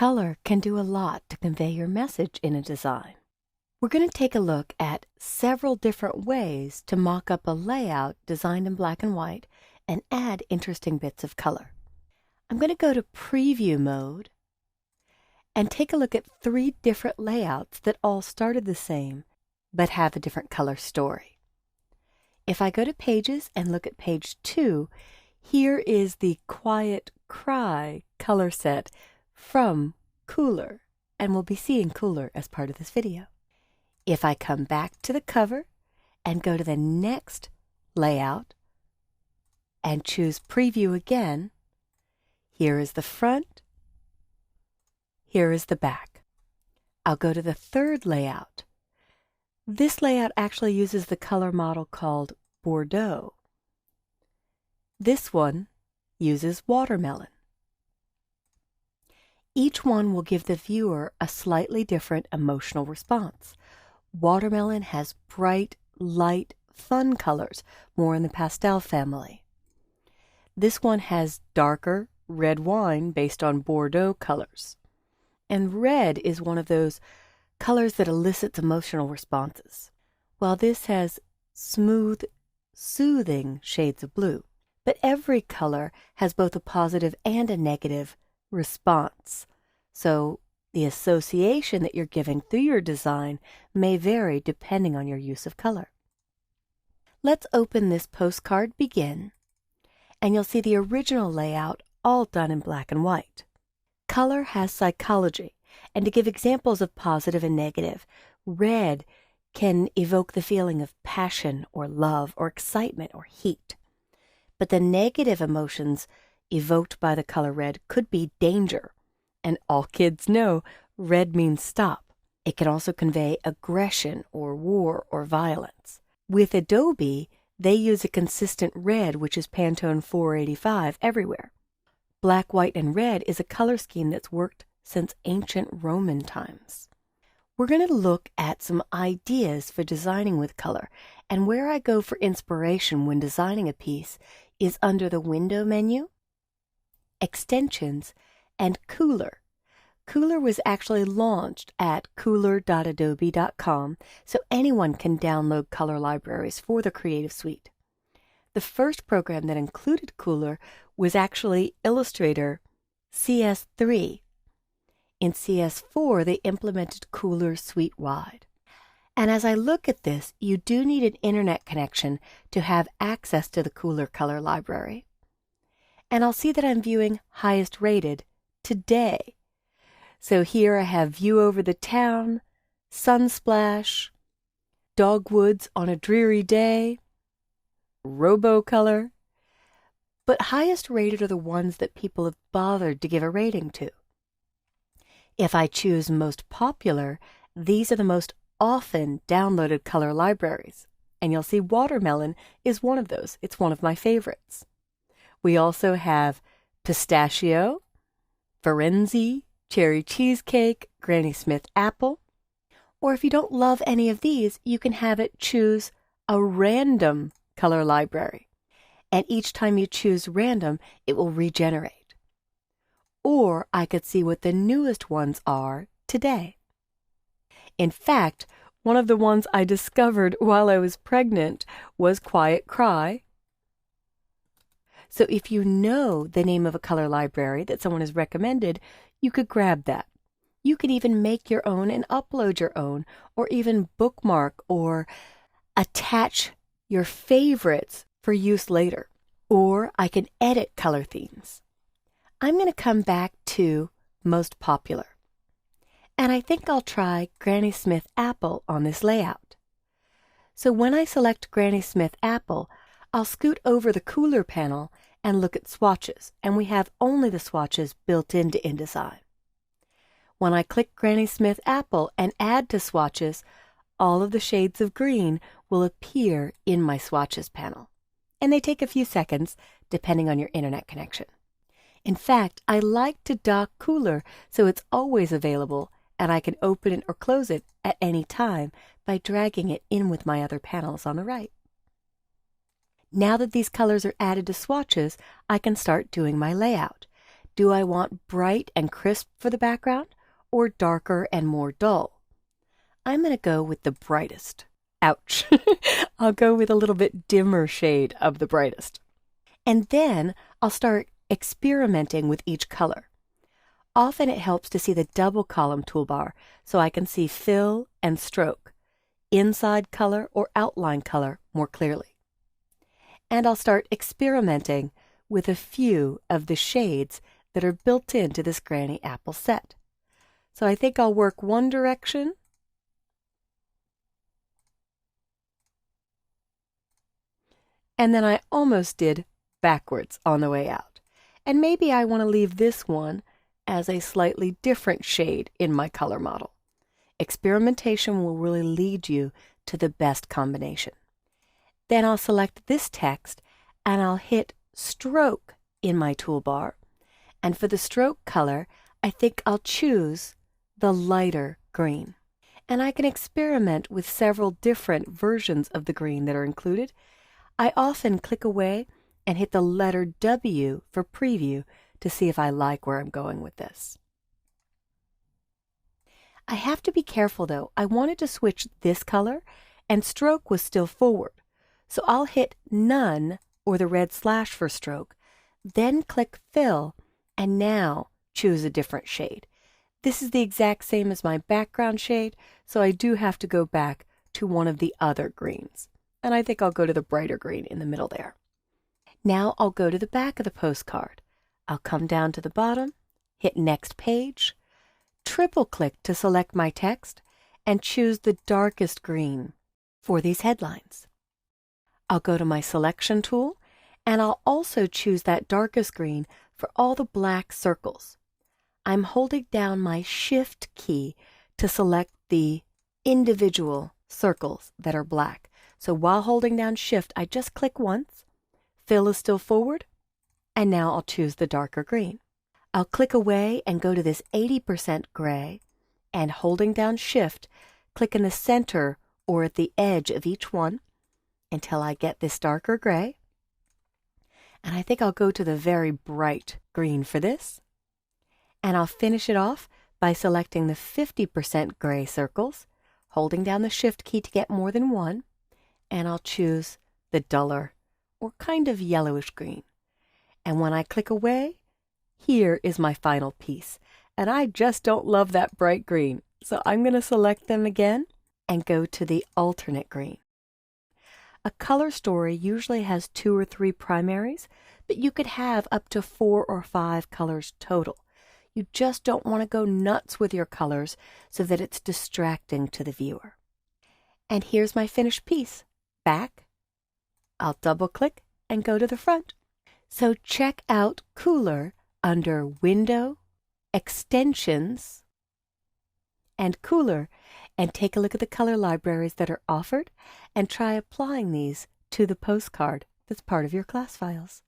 Color can do a lot to convey your message in a design. We're going to take a look at several different ways to mock up a layout designed in black and white and add interesting bits of color. I'm going to go to preview mode and take a look at 3 different layouts that all started the same but have a different color story. If I go to Pages and look at page 2, here is the Quiet Cry color set from Kuler, and we'll be seeing Kuler as part of this video. If I come back to the cover and go to the next layout and choose Preview again, here is the front, here is the back. I'll go to the 3rd layout. This layout actually uses the color model called Bordeaux. This one uses watermelon. Each one will give the viewer a slightly different emotional response. Watermelon has bright, light, fun colors, more in the pastel family. This one has darker red wine based on Bordeaux colors. And red is one of those colors that elicits emotional responses, while this has smooth, soothing shades of blue. But every color has both a positive and a negative response, so the association that you're giving through your design may vary depending on your use of color. Let's open this postcard Begin, and you'll see the original layout all done in black and white. Color has psychology, and to give examples of positive and negative, red can evoke the feeling of passion or love or excitement or heat. But the negative emotions evoked by the color red could be danger. And all kids know red means stop. It can also convey aggression or war or violence. With Adobe, they use a consistent red, which is Pantone 485 everywhere. Black, white, and red is a color scheme that's worked since ancient Roman times. We're going to look at some ideas for designing with color, and where I go for inspiration when designing a piece is under the Window menu, Extensions, and Kuler. Kuler was actually launched at kuler.adobe.com, so anyone can download color libraries for the Creative Suite. The first program that included Kuler was actually Illustrator CS3. In CS4, they implemented Kuler suite-wide. And as I look at this, you do need an internet connection to have access to the Kuler color library. And I'll see that I'm viewing highest rated today. So here I have View Over the Town, Sunsplash, Dogwoods on a Dreary Day, Robocolor. But highest rated are the ones that people have bothered to give a rating to. If I choose Most Popular, these are the most often downloaded color libraries. And you'll see Watermelon is one of those. It's one of my favorites. We also have Pistachio, Firenze, Cherry Cheesecake, Granny Smith Apple. Or if you don't love any of these, you can have it choose a random color library. And each time you choose random, it will regenerate. Or I could see what the newest ones are today. In fact, one of the ones I discovered while I was pregnant was Quiet Cry. So if you know the name of a color library that someone has recommended, you could grab that. You can even make your own and upload your own, or even bookmark or attach your favorites for use later. Or I can edit color themes. I'm going to come back to Most Popular. And I think I'll try Granny Smith Apple on this layout. So when I select Granny Smith Apple, I'll scoot over the Kuler panel and look at swatches, and we have only the swatches built into InDesign. When I click Granny Smith Apple and add to swatches, all of the shades of green will appear in my swatches panel. And they take a few seconds, depending on your internet connection. In fact, I like to dock Kuler so it's always available, and I can open it or close it at any time by dragging it in with my other panels on the right. Now that these colors are added to swatches, I can start doing my layout. Do I want bright and crisp for the background or darker and more dull? I'm going to go with the brightest. Ouch! I'll go with a little bit dimmer shade of the brightest. And then I'll start experimenting with each color. Often it helps to see the double column toolbar so I can see fill and stroke, inside color or outline color more clearly. And I'll start experimenting with a few of the shades that are built into this Granny Apple set. So I think I'll work one direction, and then I almost did backwards on the way out. And maybe I want to leave this one as a slightly different shade in my color model. Experimentation will really lead you to the best combination. Then I'll select this text and I'll hit stroke in my toolbar. And for the stroke color, I think I'll choose the lighter green. And I can experiment with several different versions of the green that are included. I often click away and hit the letter W for preview to see if I like where I'm going with this. I have to be careful though. I wanted to switch this color and stroke was still forward. So I'll hit none or the red slash for stroke, then click fill and now choose a different shade. This is the exact same as my background shade, so I do have to go back to one of the other greens. And I think I'll go to the brighter green in the middle there. Now I'll go to the back of the postcard. I'll come down to the bottom, hit next page, triple click to select my text, and choose the darkest green for these headlines. I'll go to my selection tool, and I'll also choose that darkest green for all the black circles. I'm holding down my Shift key to select the individual circles that are black. So while holding down Shift, I just click once, fill is still forward, and now I'll choose the darker green. I'll click away and go to this 80% gray, and holding down Shift, click in the center or at the edge of each one until I get this darker gray. And I think I'll go to the very bright green for this. And I'll finish it off by selecting the 50% gray circles, holding down the Shift key to get more than one, and I'll choose the duller or kind of yellowish green. And when I click away, here is my final piece. And I just don't love that bright green, so I'm going to select them again and go to the alternate green. A color story usually has 2 or 3 primaries, but you could have up to 4 or 5 colors total. You just don't want to go nuts with your colors so that it's distracting to the viewer. And here's my finished piece. Back. I'll double click and go to the front. So check out Kuler under Window, Extensions, and Kuler, and take a look at the color libraries that are offered and try applying these to the postcard that's part of your class files.